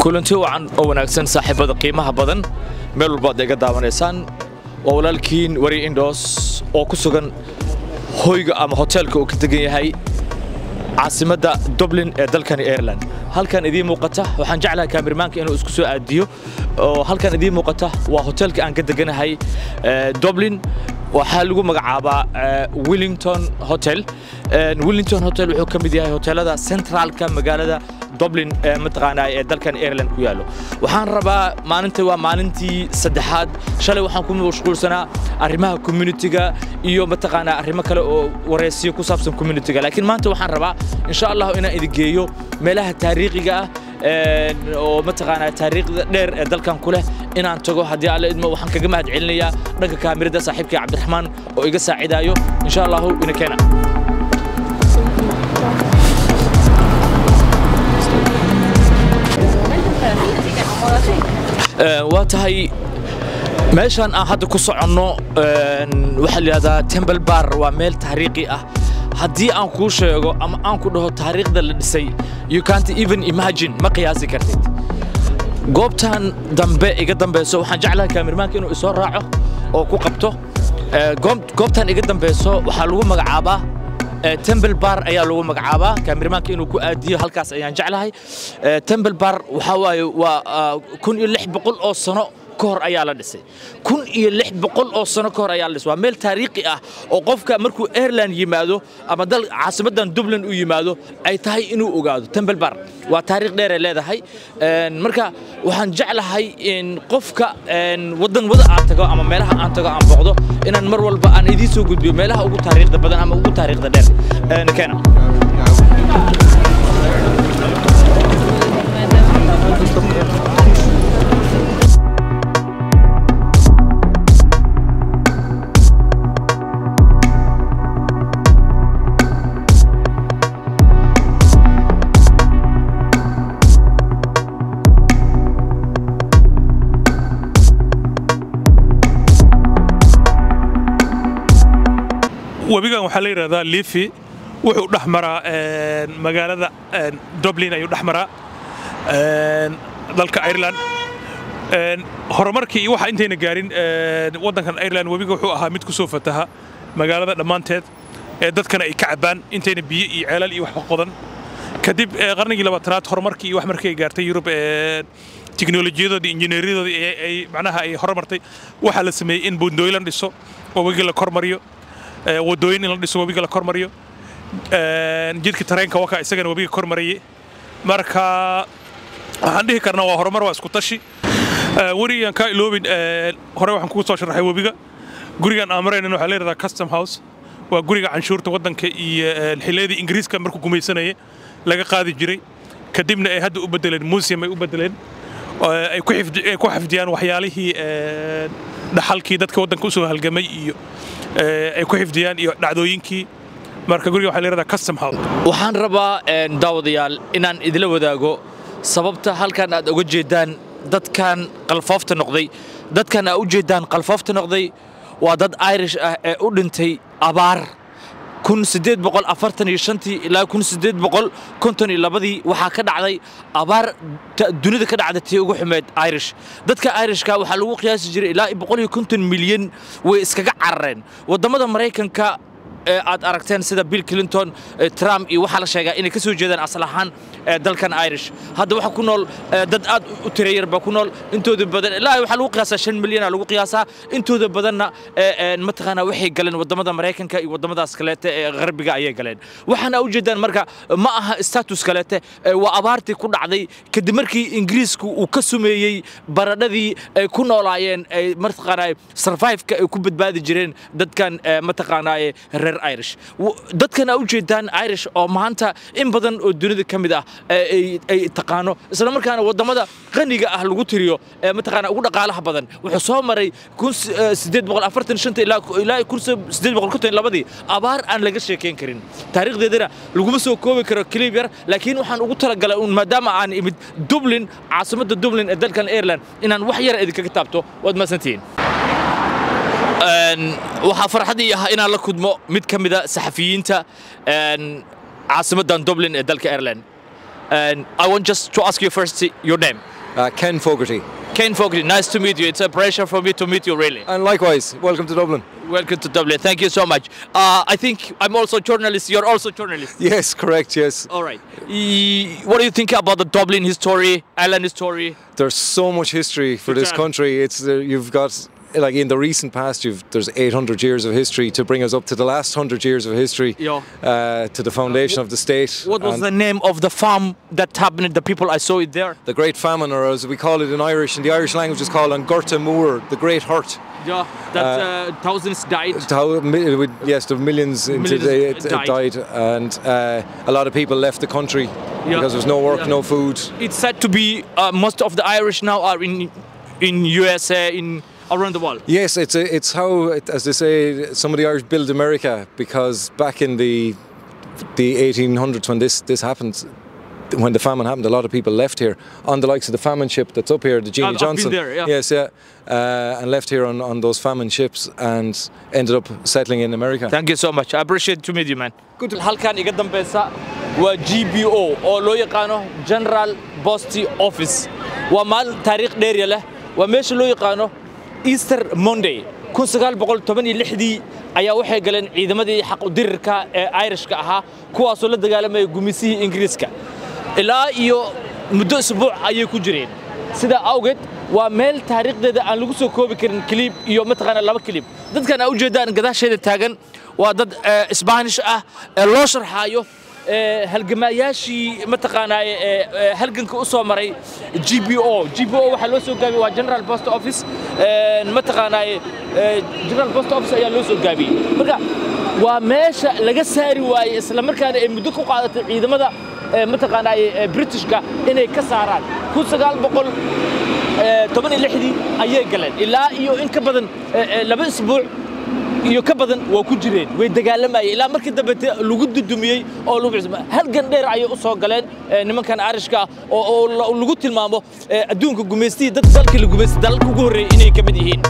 kulanti wacan oo wanaagsan saaxiibada qiimaha badan meel walba aad iga daawanaysaan oo walaalkiin wari Indos oo ku sugan hoyga ama hotelka uu ka degan yahay caasimada Dublin ee dalkan Ireland halkan idin muuqata waxaan jeclahay kaamiramanka inuu isku soo aadiyo oo halkan idin muuqata waa hotelka aan ka deganahay Dublin waxa lagu magacaabaa Wellington Hotel wuxuu ka mid yahay hotelada centralka magaalada Dublin mataqaanaa ee dalkan Ireland ku yaalo waxaan rabaa maalintii saddexaad shalay waxaan ku mashquulsanaa arrimaha community-ga iyo mataqaanaa arrimo kale oo wareysiyo ku saabsan community-ga laakiin maanta waxaan rabaa insha Allah inaan idin geeyo meelaha taariikhiga ah oo mataqaanaa taariikhda dheer ee dalkan ku leh inaan tago hadii alla idmo waxaan kaga mahad celinayaa dhanka kaamirada saaxiibkay Cabdiraxmaan oo iga saacidayo insha Allah ina keena واتهاي ماشان هذا كوسعنو وحل هذا تمبل بار وميل تاريخي هدي أن كوشيغو أما أن كده تاريخ ده لدسي you can't even imagine ما قياسي كرتيت قوبتان دمبي إيجا دمبي سو حنجعلها كاميرمان كأنه يصور راعه أو كوقبته قوبتان إيجا دمبي سو وحلوه مقعبة تمبل بار ayaa lagu magacaabaa kaamiramanka inuu ku aadiyo halkaas ayaan jeclahay تمبل بار waxa waaye waa 1600 oo sano ka hor ayaa la dhisay 1600 oo sano ka hor ayaa la dhisay waa meel taariikhi ah oo qofka markuu Ireland yimaado ama dal caasimadan Dublin u yimaado ay tahay inuu ogaado تمبل بار waa taariikh dheer ee leedahay marka waxaan jeclahay in qofka wadan wada aan tago ama meelaha aan tago aan boqdo inaan mar walba aan idin soo gudbiyo meelaha ugu taariikhda badan ama ugu taariikhda dheer keena webigan waxa la yiraahdaa Liffey wuxuu dhaxmaraa magaalada Dublin ayuu dhaxmaraa dalka Ireland horumarkii waxa intayna gaarin wadankan Ireland webiga wuxuu ahaa mid ku soo fataha magaalada dhamaanteed ee dadkana ay ka cabaan intayna biyo iyo ceelal iyo wax qodan kadib qarnigii 20aad horumarkii wax markay gaartay Yurub tiknoolajiyadooda injineeradooda ay macnaha ay horumartay waxa la sameeyay in buundooyin dhiso oo webiga la kormariyo wadooyin in la dhiso webiga la kormariyo jidka tareenka waka isagana webiga kormariyay marka waxaan dhihi karnaa waa horumar waa isku tashi wariyan ka iloobin hore waxaan ku soo sharaxay webiga gurigan amareen waxa la yiraahdaa custom house waa guriga canshuurta wadanka iyo xilladii Ingiriiska markuu gumaysanayay laga qaadi jiray kadibna ay hadda u bedeleen museum ay u bedeleen ay ku xifdiyaan waxyaalihii dhaxalkii dadka wadanka u soo halgamay iyo ay ku xifdiyaan iyo dhacdooyinkii marka guriga waxa la yiraahdaa custom house waxaan rabaa daawadayaal inaan idila wadaago sababta halkan aad uga jeedaan dadkan qalfoofta noqday waa dad Irish ah ee u dhintay abaar 1845 ilaa 1852 waxa ka dhacday abaar dunida ka dhacday tii ugu xumeed Irish dadka Irishka waxa lagu qiyaasi jiray ilaa 150 milyan way iskaga carareen wadamada Mareykanka aad aragteen sida Bill Clinton Trump iyo waxa la sheegay inay ka soo jeedaan asal ahaan dalkan Irish hadda waxa ku nool dad aad u tirayar ba ku nool intooda badan ilaa waxa lagu qiyaasaa 5 milyan lagu qiyaasaa intooda badanna mataqaana waxay galeen wadamada Mareykanka iyo wadamadaas kale ee qarbiga ayay galeen waxana u jeedaan marka ma aha status kale waa abaartii ku dhacday kadib markii Ingiriisku uu ka sumeeyay baradhadii ay ku noolaayeen ay mataqaana survive-ka ay ku badbaadi jireen dadkan mataqaana Irish dadkana u jeedaan Irish oo maanta in badan oo dunida kamid ah ay taqaano isla markaana wadamada qaniga ah lagu tiriyo mataqaana ugu dhaqaalaha badan wuxuu soo maray 1845 ilaa 1852 abaar aan laga sheekeyn karin taariikhdeedana laguma soo koobi karo clip yar laakiin waxaan ugu talagalay maadaama aan imid Dublin caasimada Dublin ee dalkan Ireland inaan wax yar idinka taabto wad maasantiin waxaa farxadii ah inaan la kudmo mid ka mid ah saxafiyiinta caasimadan Dublin ee dalka Ireland I want just to ask you first your name Ken Fogarty. Ken Fogarty, nice to meet you. It's a pleasure for me to meet you, really. And likewise, welcome to Dublin. Welcome to Dublin. Thank you so much. I think I'm also a journalist. You're also a journalist. Yes, correct, yes. All right. What do you think about the Dublin history, Ireland history? There's so much history for this country. It's you've got, like in the recent past, there's 800 years of history to bring us up to the last 100 years of history, to the foundation of the state. What was the name of the farm that happened? The people I saw it there. The Great Famine, or as we call it in Irish, in the Irish language, is called An Gorta Moor, the Great Hurt. Yeah, that thousands died. Yes, the millions died, and a lot of people left the country because there's no work, no food. It's said to be most of the Irish now are in USA, around the world. Yes, it's how, as they say, some of the Irish built America, because back in the 1800s when this happened, when the famine happened, a lot of people left here on the likes of the famine ship that's up here, the Jeannie Johnson. I've been there, yeah. Yes, yeah, and left here on those famine ships and ended up settling in America. Thank you so much. I appreciate to meet you, man. Good. Halkan iga dambeysa waa GBO oo loo yaqaano General Post Office. Waa maal taariikh dheer leh. Waa meesha loo yaqaano Easter Monday. 1916 ayaa waxay galeen ciidamadii xaq u dirirka ee Irishka ahaa kuwaas oo la dagaalamay gumisihii Ingiriiska. ilaa iyo muddo usbuuc ayay ku jireen sida awgeed waa meel taariikhdeeda aan lagu soo koobi karin clip iyo mataqaana laba clip dadkan ay u jeedaan gadaasheeda taagan waa dad Spanish ah loo sharxayo halgamayaashii mataqaana halganka u soo maray GBO waxa loo soo gaabiyay waa General Post Office mataqaana General Post Office ayaa loo soo gaabiyay marka waa meesha laga saari waayay isla markaana ay muddo ku qaadatay ciidamada mataqaana Britishka inay ka saaraan 1916 ayay galeen ilaa iyo in ka badan 2 isbuuc iyo ka badan waa ku jireen way dagaalamayeen ilaa markii dambe lagu dudumiyay oo lagu cisma halgan dheer ayay u soo galeen nimankan Irishka oo lagu tilmaamo adduunka gumeystii dad dalka lagu gumeystay dalka ugu horeeyay inay ka mid yihiin